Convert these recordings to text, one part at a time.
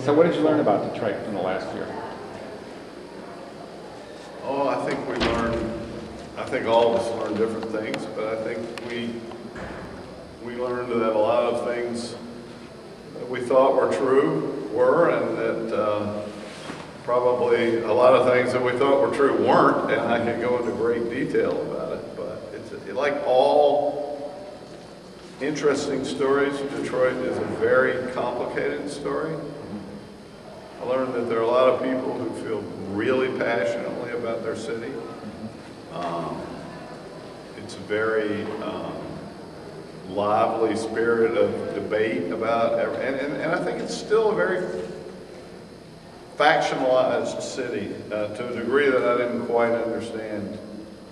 So what did you learn about Detroit in the last year? Oh, I think we learned, I think all of us learned different things, but I think we learned that a lot of things that we thought were true were, and that probably a lot of things that we thought were true weren't, and I can go into great detail about it, but it's like all interesting stories. Detroit is a very complicated story. I learned that there are a lot of people who feel really passionately about their city. It's a very lively spirit of debate about, and I think it's still a very factionalized city to a degree that I didn't quite understand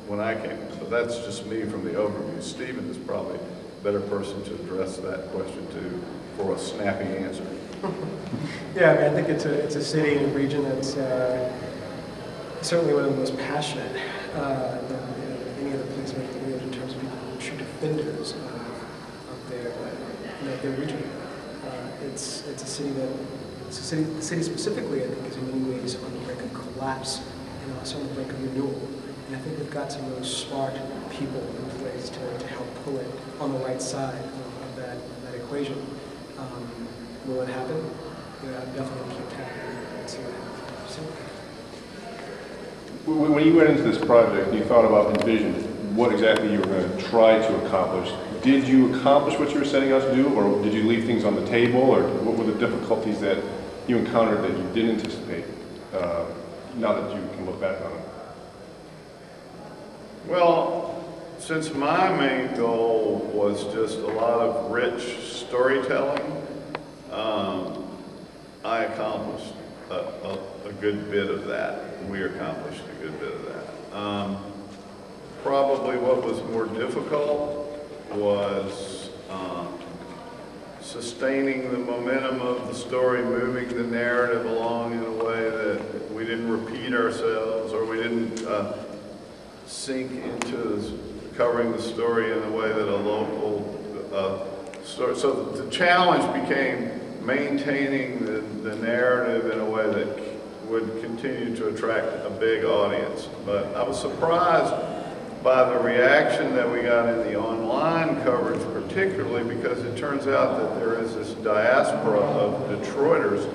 when I came. But that's just me from the overview. Stephen is probably a better person to address that question to for a snappy answer. Yeah, I mean, I think it's a city and a region that's certainly one of the most passionate than any other place I've lived in terms of people who are true defenders of their region. It's a city that, the city specifically, I think, is in many ways on the brink of collapse and also on the brink of renewal. And I think we've got some really smart people in place to help pull it on the right side of that equation. Will it happen? Yeah, I'm definitely keep tapping and see what happens. When you went into this project and you thought about envision what exactly you were going to try to accomplish, did you accomplish what you were setting out to do, or did you leave things on the table, or what were the difficulties that you encountered that you didn't anticipate now that you can look back on it? Well, since my main goal was just a lot of rich storytelling, I accomplished a good bit of that. We accomplished a good bit of that. Probably what was more difficult was sustaining the momentum of the story, moving the narrative along in a way that we didn't repeat ourselves, or we didn't sink into covering the story in a way that a local story. So the challenge became maintaining the narrative in a way that would continue to attract a big audience. But I was surprised by the reaction that we got in the online coverage, particularly because it turns out that there is this diaspora of Detroiters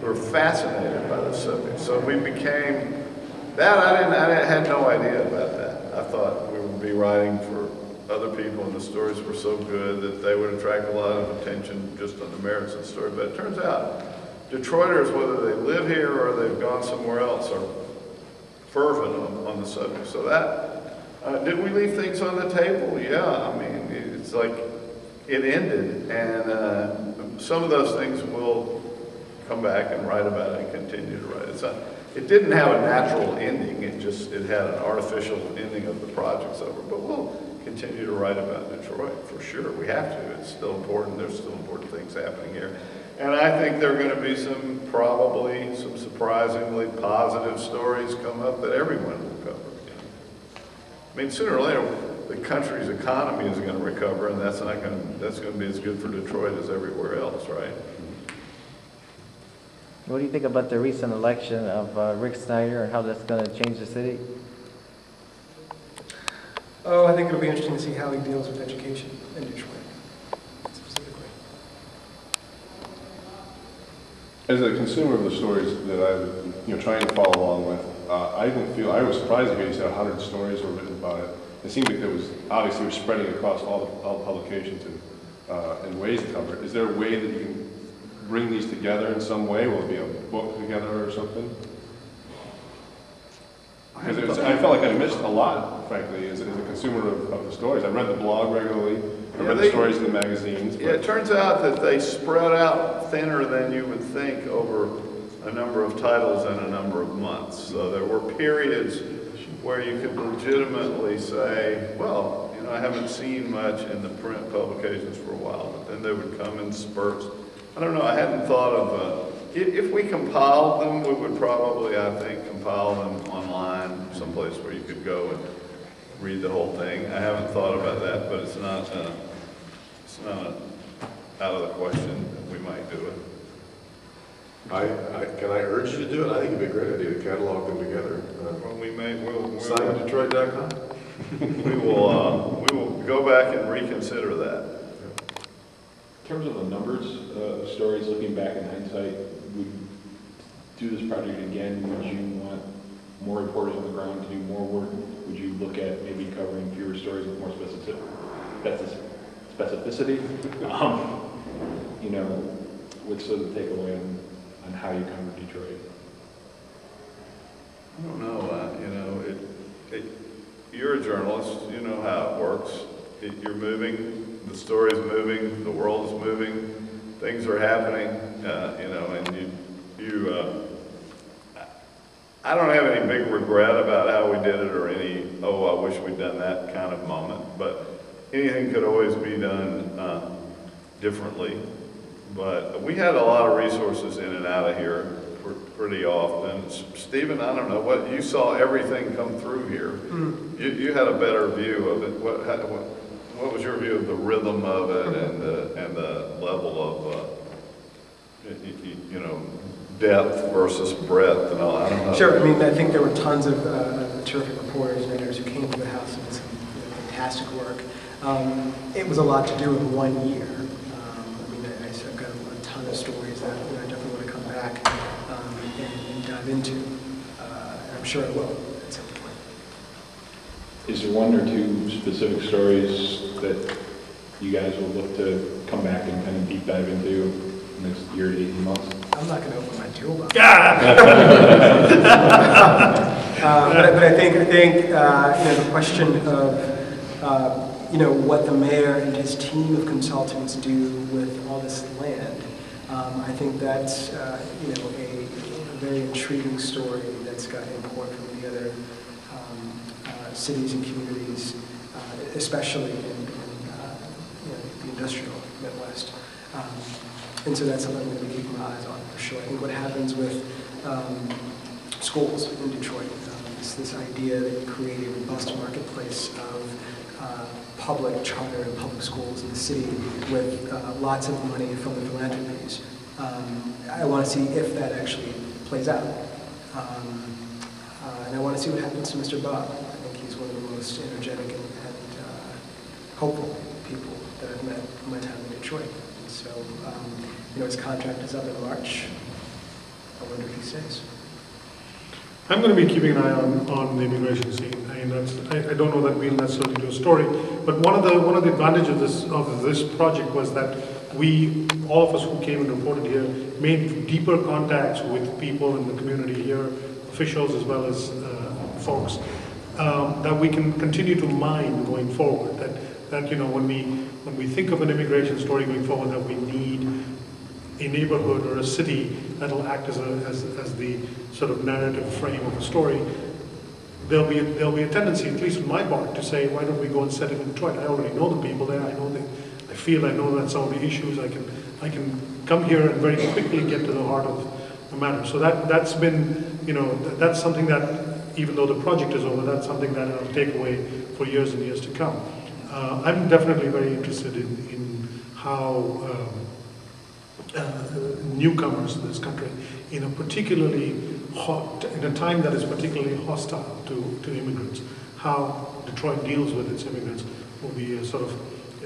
who are fascinated by the subject. So we became, that I had no idea about that. I thought we would be writing for other people and the stories were so good that they would attract a lot of attention just on the merits of the story. But it turns out Detroiters, whether they live here or they've gone somewhere else, are fervent on the subject. So that, did we leave things on the table? Yeah, I mean, it's like it ended, and some of those things we'll come back and write about and continue to write. It didn't have a natural ending, it had an artificial ending of the project's over, but we'll continue to write about Detroit for sure. We have to, it's still important, there's still important things happening here. And I think there are going to be probably some surprisingly positive stories come up that everyone will cover. I mean, sooner or later, the country's economy is going to recover, and that's going to be as good for Detroit as everywhere else, right? What do you think about the recent election of Rick Snyder and how that's going to change the city? Oh, I think it'll be interesting to see how he deals with education in Detroit, specifically. As a consumer of the stories that I'm trying to follow along with, I was surprised to hear you said 100 stories were written about it. It seemed like there was, obviously, it was spreading across all the publications and ways to cover it. Is there a way that you can bring these together in some way? Will it be a book together or something? Because I felt like I missed a lot, frankly, as a consumer of the stories. I read the blog regularly, I read the stories in the magazines. Yeah, it turns out that they spread out thinner than you would think over a number of titles and a number of months. So there were periods where you could legitimately say, well, I haven't seen much in the print publications for a while, but then they would come in spurts. I don't know, I hadn't thought of, if we compiled them, we would probably, I think, compile them online, someplace where you could go and read the whole thing. I haven't thought about that, but it's not out of the question that we might do it. Can I urge you to do it? I think it'd be a great idea to catalog them together. Well, we'll SignDetroit.com? we will go back and reconsider that. In terms of the numbers of stories, looking back in hindsight, would you do this project again? Would you want more reporters on the ground to do more work? Would you look at maybe covering fewer stories with more specificity? You know, what's sort of the takeaway on how you cover Detroit? I don't know. You know, you're a journalist. You know how it works. You're moving. The story's moving. The world is moving. Things are happening. You know, and I don't have any big regret about how we did it or any, oh, I wish we'd done that kind of moment. But anything could always be done differently. But we had a lot of resources in and out of here pretty often. Stephen, I don't know, what you saw everything come through here. You had a better view of it. What was your view of the rhythm of it and the level of you know, depth versus breadth and all? I don't know. Sure. I mean, I think there were tons of terrific reporters and editors who came to the house and did some fantastic work. It was a lot to do in 1 year. I mean, I've got a ton of stories that I definitely want to come back and dive into. And I'm sure I will at some point. Is there one or two specific stories that you guys will look to come back and kind of deep dive into the next year to 18 months? I'm not going to open my toolbox. But I think you know, the question of you know, what the mayor and his team of consultants do with all this land, I think that's you know, a very intriguing story that's got import from the other cities and communities, especially in you know, the industrial Midwest. And so that's something that we keep our eyes on for sure. I think what happens with schools in Detroit, this idea that you create a robust marketplace of public charter and public schools in the city with lots of money from the philanthropies. I want to see if that actually plays out. And I want to see what happens to Mr. Bob. I think he's one of the most energetic and hopeful people that I've met in my time in Detroit. And so, you know, his contract is up in March. I wonder if he stays. I'm going to be keeping an eye on the immigration scene. I mean, I don't know that we'll necessarily do a story, but one of the advantages of this project was that all of us who came and reported here, made deeper contacts with people in the community here, officials as well as folks, that we can continue to mine going forward. That you know, when we think of an immigration story going forward, that we need a neighborhood or a city that'll act as the sort of narrative frame of a story. There'll be a tendency, at least on my part, to say, why don't we go and set it in Detroit? I already know the people there. I know that some of the issues. I can come here and very quickly get to the heart of the matter. So that's been, you know, that's something that, even though the project is over, that's something that I'll take away for years and years to come. I'm definitely very interested in how newcomers to this country, in a time that is particularly hostile to immigrants, how Detroit deals with its immigrants will be a sort of,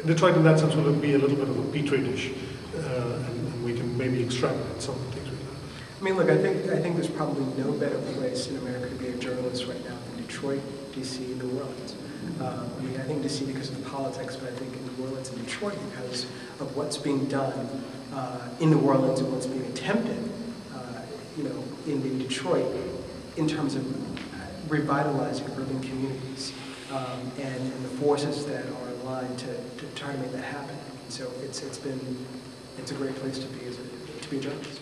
Detroit in that sense will be a little bit of a petri dish, and we can maybe extrapolate some of the things we do. I mean, look, I think there's probably no better place in America to be a journalist right now than Detroit, D.C., and New Orleans. I mean, I think D.C. because of the politics, but I think in New Orleans and Detroit because of what's being done in New Orleans and what's being attempted, you know, in Detroit in terms of revitalizing urban communities and the forces that are aligned to try to make that happen. And so it's a great place to be a journalist.